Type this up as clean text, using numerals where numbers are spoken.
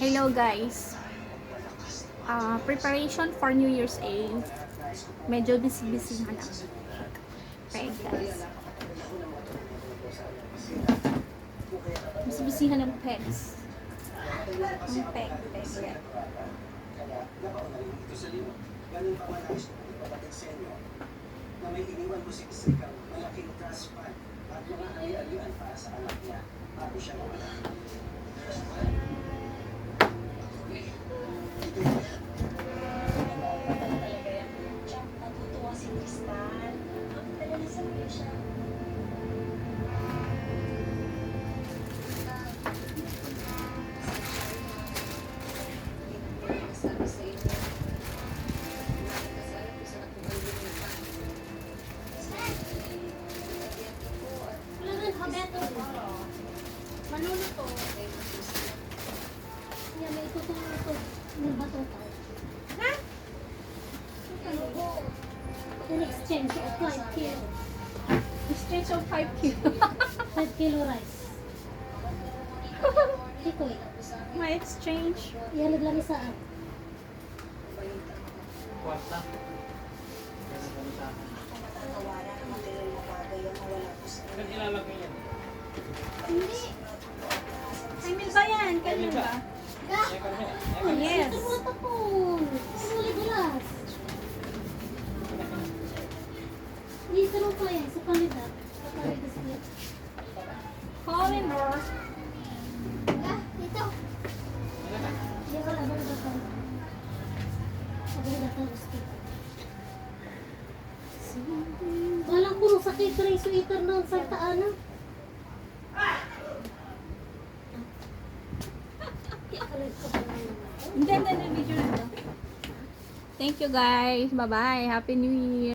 Hello guys. Preparation for New Year's Eve. Medyo busy-busy na. Okay guys. Busy-busy ng pets. Ang peg. Ganun pa man nais kong ipapatid sa inyo na may iniwan mo si Isikang malaking trust fund at mga ali-alian para sa anak niya bago siya mawala. Natutuwa si Tristan. Ang talaga sa mga siya. Sabi sa inyo, nakakasal ko sa nakuha Manuluto. Yan, may tutulong ito. May bato ka. Ha? Then exchange of 5 kilo. Exchange of 5 kilo. 5 kilo rice. Ito eh. May exchange. Yan naglami saan? Kwarta. matatawaran ang material na bagay ang mawala po sa Bakit ilalagay yan? Hindi. Emil ba yan? Kanil ba? Ga! Yes. Ito mo tapon. Ito mo gulas. Dito mo pa yan. Sa kanila. Sa kanila sila. Coriander. Ga! Dito. Hindi wala. Wala datang. Wala datang hospital. Walang puro sakit rin sweater ng Santa Ana. Hindi, video na to. Thank you guys. Bye-bye. Happy New Year.